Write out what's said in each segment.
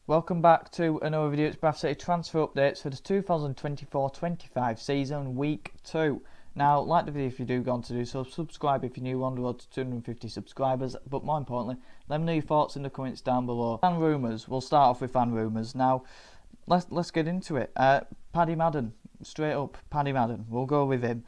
Welcome back to another video. It's Bradford City transfer updates for the 2024-25 season, week 2. Now, like the video if you do go on to do so, subscribe if you're new on the road to 250 subscribers, but more importantly, let me know your thoughts in the comments down below. Fan rumours, we'll start off with fan rumours. Now, let's get into it. Paddy Madden, straight up, Paddy Madden, we'll go with him.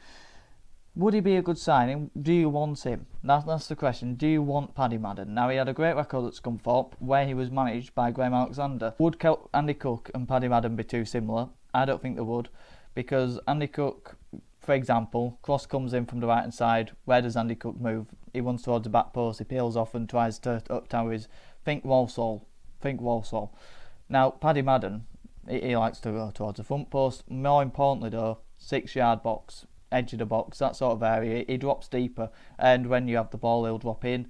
Would he be a good signing? Do you want him? That's the question. Do you want Paddy Madden? Now, he had a great record at Scunthorpe, where he was managed by Graham Alexander. Would Andy Cook and Paddy Madden be too similar? I don't think they would, because Andy Cook, for example, cross comes in from the right hand side. Where does Andy Cook move? He runs towards the back post. He peels off and tries to up tower his. Think Walsall. Now, Paddy Madden, he likes to go towards the front post. More importantly, though, 6-yard box, edge of the box, that sort of area. He drops deeper, and when you have the ball, he'll drop in.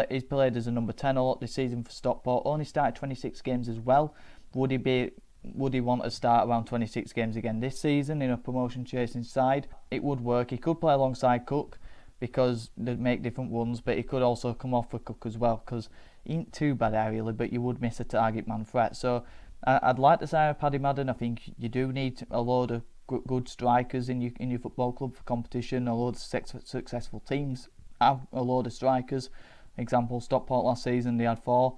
He's played as a number 10 a lot this season for Stockport. Only started 26 games as well. Would he want to start around 26 games again this season in a promotion chasing side? It would work. He could play alongside Cook because they'd make different runs, but he could also come off for Cook as well, because he ain't too bad aerially, but you would miss a target man threat. So I'd like to sign Paddy Madden. I think you do need a load of good strikers in your football club for competition. A load of successful teams have a load of strikers. Example, Stockport last season, they had 4.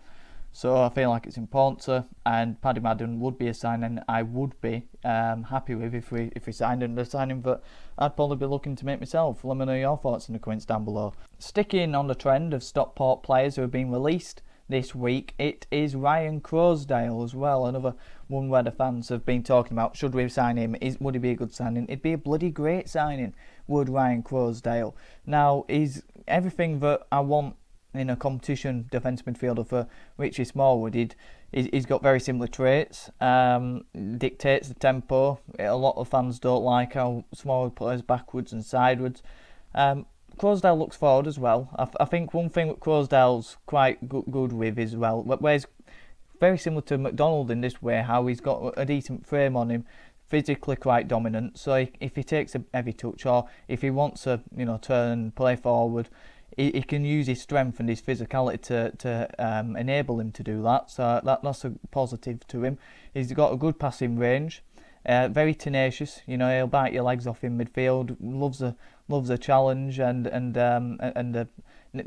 So I feel like it's important and Paddy Madden would be a signing I would be happy with if we signed him. The signing that I'd probably be looking to make myself. Let me know your thoughts in the comments down below. Sticking on the trend of Stockport players who have been released this week, it is Ryan Crosby as well, another one where the fans have been talking about, should we sign him, would he be a good signing? It'd be a bloody great signing, would Ryan Crosby. Now, he's everything that I want in a competition defence midfielder for Richie Smallwood. He's got very similar traits, dictates the tempo. A lot of fans don't like how Smallwood plays backwards and sideways. Crosdale looks forward as well. I think one thing that Crosdale's quite good with as well, where he's very similar to McDonald in this way, how he's got a decent frame on him, physically quite dominant. So if he takes a heavy touch, or if he wants to turn and play forward, he can use his strength and his physicality to enable him to do that. So that's a positive to him. He's got a good passing range. Very tenacious, he'll bite your legs off in midfield. Loves a challenge and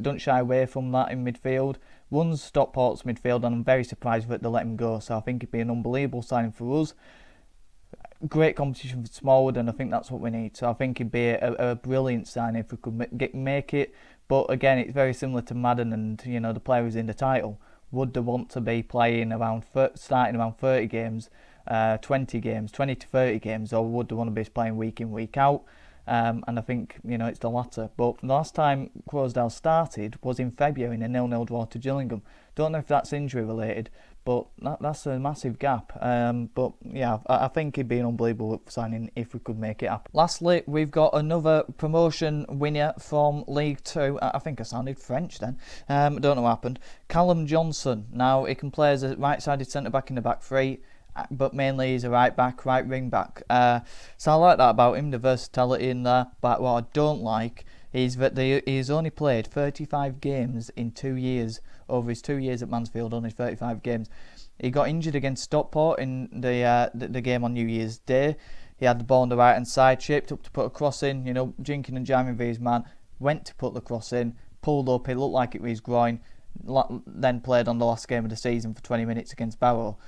don't shy away from that in midfield. Runs Stockport's midfield, and I'm very surprised that they let him go. So I think it'd be an unbelievable signing for us. Great competition for Smallwood, and I think that's what we need. So I think it'd be a brilliant signing if we could make it. But again, it's very similar to Madden and the player who's in the title. Would they want to be playing starting around 30 games? 20 to 30 games, or would they want to be playing week in, week out? And I think it's the latter. But the last time Crosdale started was in February in a 0-0 draw to Gillingham. Don't know if that's injury related, but that's a massive gap. But yeah, I think it'd be an unbelievable signing if we could make it happen. Lastly, we've got another promotion winner from League 2. I think I sounded French then. Don't know what happened. Callum Johnson. Now he can play as a right-sided centre back in the back three, but mainly he's a right back, right wing back. So I like that about him, the versatility in there. But what I don't like is that he's only played 35 games in 2 years. Over his 2 years at Mansfield, only 35 games. He got injured against Stockport in the game on New Year's Day. He had the ball on the right hand side, shaped up to put a cross in. Jinking and jamming for his man. Went to put the cross in, pulled up. It looked like it was his groin. Then played on the last game of the season for 20 minutes against Barrow.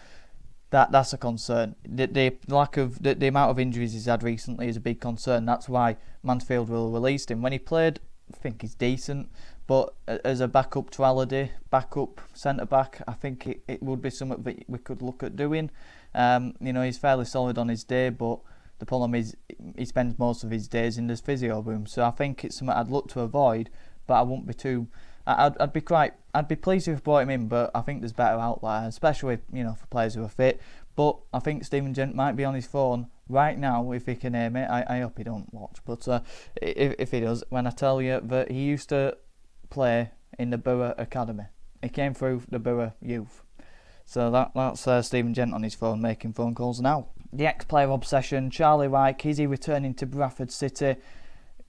That's a concern. The lack of the amount of injuries he's had recently is a big concern. That's why Mansfield will release him. When he played, I think he's decent, but as a backup to Halliday, backup centre back, I think it would be something that we could look at doing. He's fairly solid on his day, but the problem is he spends most of his days in this physio room. So I think it's something I'd look to avoid, but I won't be too. I'd be pleased if we brought him in, but I think there's better out there, especially for players who are fit. But I think Stephen Gent might be on his phone right now if he can hear me. I hope he don't watch, but if he does, when I tell you that he used to play in the Borough Academy, he came through the Borough Youth. So that's Stephen Gent on his phone making phone calls now. The ex-player obsession, Charlie Wyke, is he returning to Bradford City?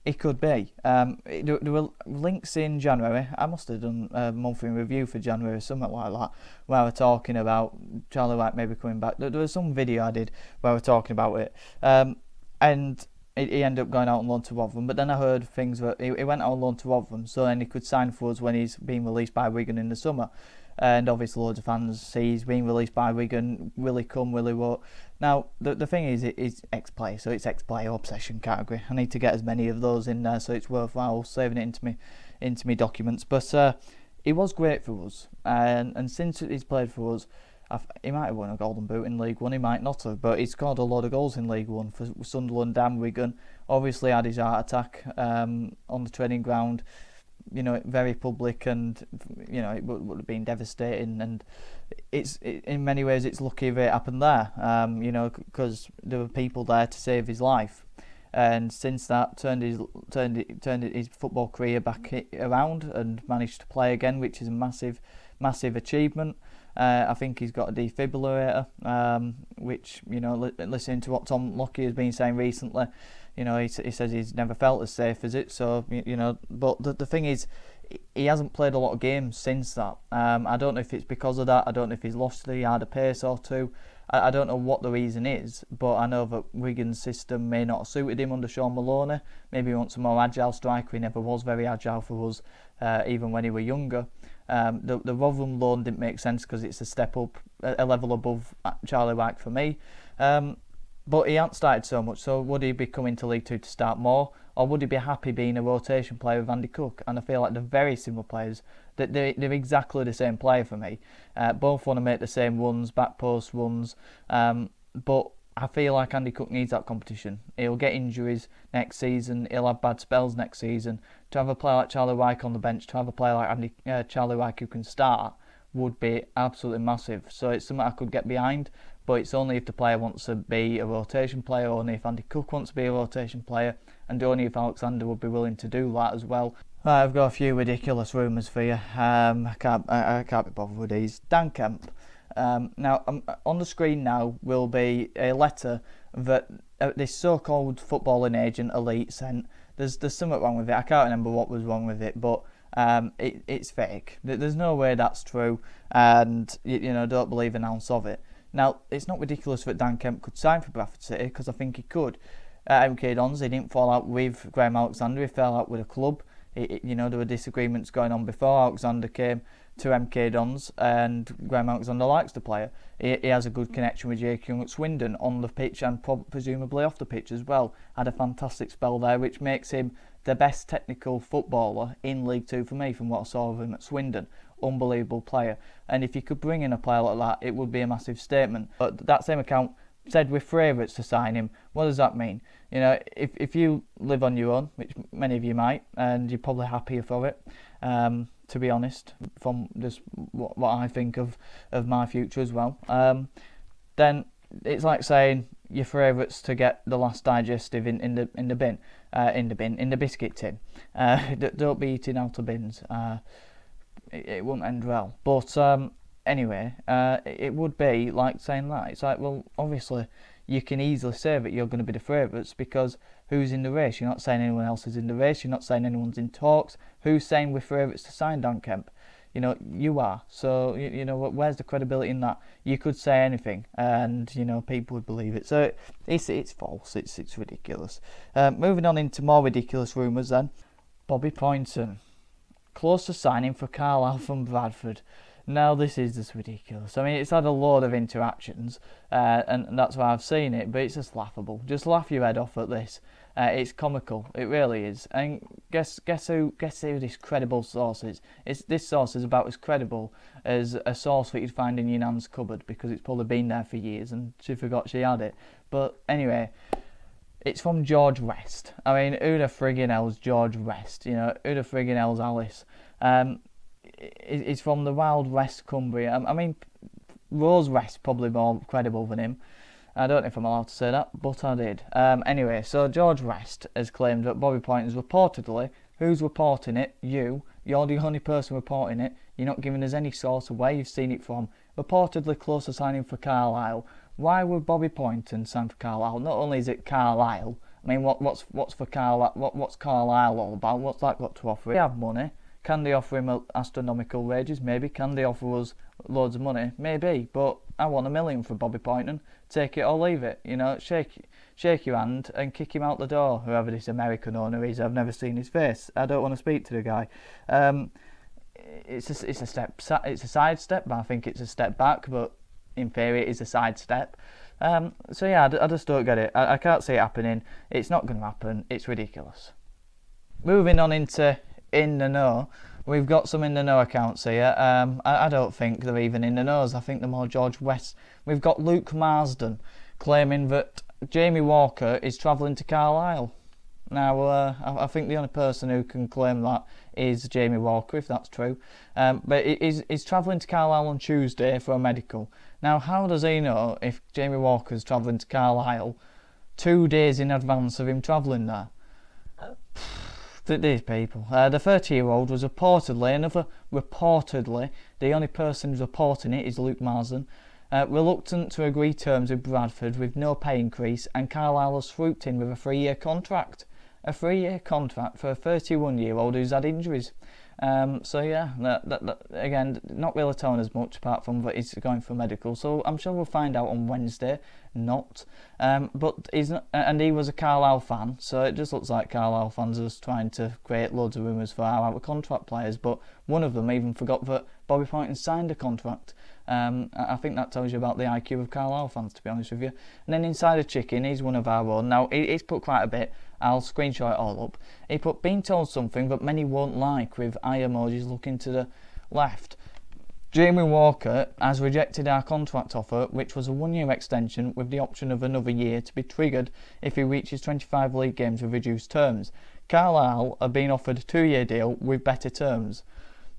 It could be. There were links in January. I must have done a monthly review for January, something like that, where we're talking about Charlie Wyke maybe coming back. There was some video I did where we're talking about it, and he ended up going out on loan to Rotherham. But then I heard things that he went out on loan to Rotherham, so then he could sign for us when he's being released by Wigan in the summer. And obviously loads of fans see he's being released by Wigan. Will he come? Will he won't? Now the thing is, it is ex-player, so it's ex-player obsession category. I need to get as many of those in there, so it's worthwhile saving it into me documents. But he was great for us, and since he's played for us, he might have won a Golden Boot in League One. He might not have, but he's scored a lot of goals in League One for Sunderland and Wigan. Obviously had his heart attack on the training ground. Very public, and it would have been devastating, and in many ways it's lucky if it happened there, because there were people there to save his life, and since that turned his football career back around and managed to play again, which is a massive achievement. I think he's got a defibrillator, which listening to what Tom Lockie has been saying recently. He says he's never felt as safe as it. So, but the thing is, he hasn't played a lot of games since that. I don't know if it's because of that. I don't know if he's lost the yard of pace or two. I don't know what the reason is, but I know that Wigan's system may not have suited him under Sean Maloney. Maybe he wants a more agile striker. He never was very agile for us, even when he were younger. The Rotherham loan didn't make sense because it's a step up, a level above Charlie Wyke for me. But he hasn't started so much, so would he be coming to League Two to start more, or would he be happy being a rotation player with Andy Cook? And I feel like they're very similar players. They're exactly the same player for me. Both want to make the same runs, back post runs, but I feel like Andy Cook needs that competition. He'll get injuries next season, he'll have bad spells next season. To have a player like Charlie Wyke on the bench, to have a player like Charlie Wyke who can start, would be absolutely massive. So it's something I could get behind, but it's only if the player wants to be a rotation player, only if Andy Cook wants to be a rotation player, and only if Alexander would be willing to do that as well. Right, I've got a few ridiculous rumours for you. I can't be bothered with these. Dan Kemp. Now, on the screen now will be a letter that this so-called footballing agent Elite sent. There's something wrong with it. I can't remember what was wrong with it, but it's fake. There's no way that's true, and don't believe an ounce of it. Now, it's not ridiculous that Dan Kemp could sign for Bradford City, because I think he could. At MK Dons, he didn't fall out with Graham Alexander, he fell out with a club. There were disagreements going on before Alexander came to MK Dons, and Graham Alexander likes the player. He has a good connection with Jake Young at Swindon, on the pitch and presumably off the pitch as well. Had a fantastic spell there, which makes him the best technical footballer in League Two for me, from what I saw of him at Swindon. Unbelievable player. And if you could bring in a player like that, it would be a massive statement. But that same account said we're favourites to sign him. What does that mean? If you live on your own, which many of you might, and you're probably happier for it, to be honest, from just what I think of my future as well, then it's like saying your favourites to get the last digestive in the biscuit tin. Don't be eating out of bins. It won't end well. But anyway, it would be like saying that. It's like, well, obviously you can easily say that you're going to be the favourites, because who's in the race? You're not saying anyone else is in the race. You're not saying anyone's in talks. Who's saying we're favourites to sign Dan Kemp? You are. So, where's the credibility in that? You could say anything, and, people would believe it. So, it's false. It's ridiculous. Moving on into more ridiculous rumours then. Bobby Poynton, close to signing for Carlisle from Bradford. Now, this is just ridiculous. I mean, it's had a load of interactions, and that's why I've seen it, but it's just laughable. Just laugh your head off at this. It's comical. It really is. And guess who this credible source is? This source is about as credible as a source that you'd find in your nan's cupboard, because it's probably been there for years and she forgot she had it. But anyway, it's from George West. I mean, who the friggin' hell's George West? Who the friggin' hell's Alice? It's from the Wild West, Cumbria. I mean, Rose West probably more credible than him. I don't know if I'm allowed to say that, but I did. Anyway, so George West has claimed that Bobby Poynton's reportedly, who's reporting it? You're the only person reporting it. You're not giving us any source of where you've seen it from. Reportedly close to signing for Carlisle. Why would Bobby Poynton sign for Carlisle? Not only is it Carlisle, I mean, what's for what's Carlisle all about? What's that got to offer? They have money. Can they offer him astronomical wages? Maybe. Can they offer us loads of money? Maybe. But I want $1 million for Bobby Poynton. Take it or leave it. You know, shake your hand and kick him out the door. Whoever this American owner is, I've never seen his face. I don't want to speak to the guy. It's a side step, but I think it's a step back. But in theory, it is a side step. So yeah, I just don't get it. I can't see it happening. It's not going to happen. It's ridiculous. Moving on into in the know, we've got some in the know accounts here. I don't think they're even in the knows. I think they're more George West. We've got Luke Marsden claiming that Jamie Walker is travelling to Carlisle. Now, I think the only person who can claim that is Jamie Walker, if that's true. But he's travelling to Carlisle on Tuesday for a medical. Now, how does he know if Jamie Walker's travelling to Carlisle 2 days in advance of him travelling there? These people. The 30-year-old was reportedly, the only person who's reporting it is Luke Marsden, reluctant to agree terms with Bradford with no pay increase, and Carlisle has swooped in with a 3-year contract. A 3-year contract for a 31-year-old who's had injuries. So yeah, that again, not really telling us much apart from that he's going for medical. So I'm sure we'll find out on Wednesday. But he's not, and he was a Carlisle fan, so it just looks like Carlisle fans are just trying to create loads of rumours for our out of contract players. But one of them even forgot that Bobby Poynton signed a contract. I think that tells you about the IQ of Carlisle fans, to be honest with you. And then Insider Chicken, he's one of our own. Now he's put quite a bit. I'll screenshot it all up. He put being told something that many won't like, with eye emojis looking to the left. Jamie Walker has rejected our contract offer, which was a 1-year extension with the option of another year to be triggered if he reaches 25 league games with reduced terms. Carlisle are being offered a 2-year deal with better terms.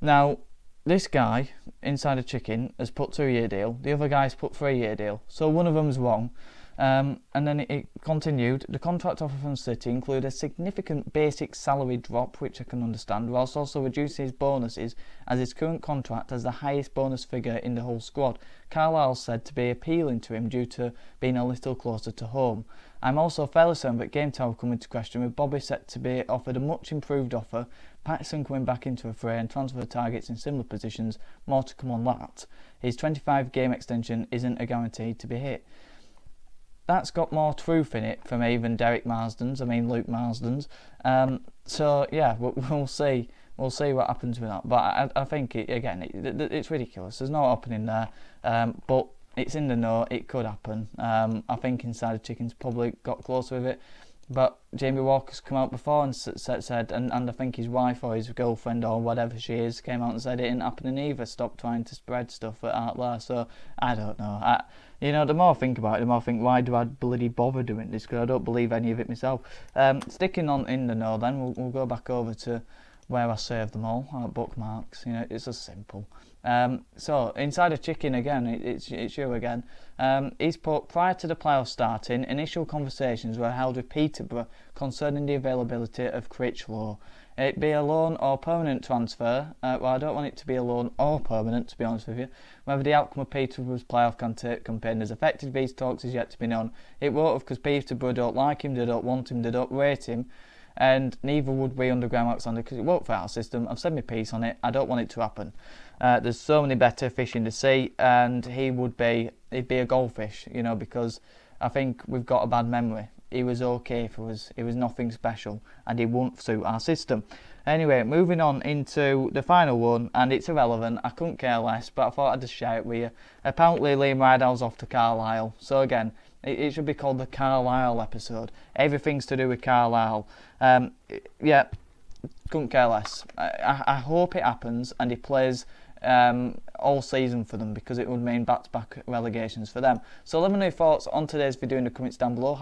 Now, this guy, Insider Chicken, has put 2-year deal. The other guy's put 3-year deal. So one of them's wrong. And then it continued. The contract offer from City included a significant basic salary drop, which I can understand, whilst also reducing his bonuses, as his current contract has the highest bonus figure in the whole squad. Carlisle said to be appealing to him due to being a little closer to home. I'm also fairly certain that game time will come into question, with Bobby set to be offered a much improved offer, Patterson coming back into a fray, and transfer targets in similar positions. More to come on that. His 25 game extension isn't a guarantee to be hit. That's got more truth in it for me than Luke Marsden's. So yeah, we'll see. We'll see what happens with that. But I think it's ridiculous. There's no opening there. But it's in the know. It could happen. I think Insider Chicken's probably got close with it. But Jamie Walker's come out before and said, and I think his wife or his girlfriend or whatever she is came out and said it ain't happening either. Stop trying to spread stuff out there. So I don't know. The more I think about it, the more I think, why do I bloody bother doing this? Because I don't believe any of it myself. Sticking on in the know, then we'll go back over to where I saved them all, our bookmarks. It's as simple. So Insider Chicken again, it's you again. He's put, prior to the playoffs starting, initial conversations were held with Peterborough concerning the availability of Critchlow. It be a loan or permanent transfer. Well, I don't want it to be a loan or permanent, to be honest with you. Whether the outcome of Peterborough's playoff campaign has affected these talks is yet to be known. It won't have, because Peterborough don't like him, they don't want him, they don't rate him, and neither would we under Graham Alexander, because it won't fit our system. I've said my piece on it. I don't want it to happen. There's so many better fish in the sea, and he'd be a goldfish, because I think we've got a bad memory. He was okay for us. He was nothing special, and he won't suit our system. Anyway, moving on into the final one, and it's irrelevant. I couldn't care less, but I thought I'd just share it with you. Apparently, Liam Ridehalgh's off to Carlisle. So again, it should be called the Carlisle episode. Everything's to do with Carlisle. Yeah, couldn't care less. I hope it happens, and he plays all season for them, because it would mean back-to-back relegations for them. So let me know your thoughts on today's video in the comments down below.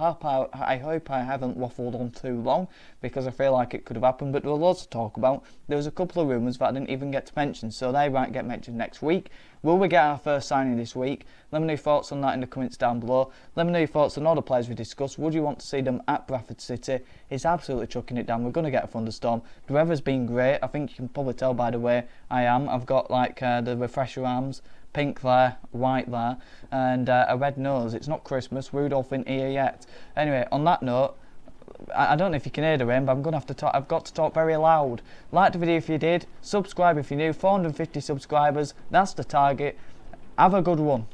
I hope I haven't waffled on too long, because I feel like it could have happened, but there were loads to talk about. There was a couple of rumours that I didn't even get to mention, so they might get mentioned next week. Will we get our first signing this week? Let me know your thoughts on that in the comments down below. Let me know your thoughts on all the players we discussed. Would you want to see them at Bradford City? It's absolutely chucking it down. We're going to get a thunderstorm. The weather's been great. I think you can probably tell by the way I am. I've got the refresher arms, pink there, white there, and a red nose. It's not Christmas. Rudolph ain't here yet. Anyway, on that note, I don't know if you can hear the rain, but I'm gonna have to talk. I've got to talk very loud. Like the video if you did. Subscribe if you're new. 450 subscribers. That's the target. Have a good one.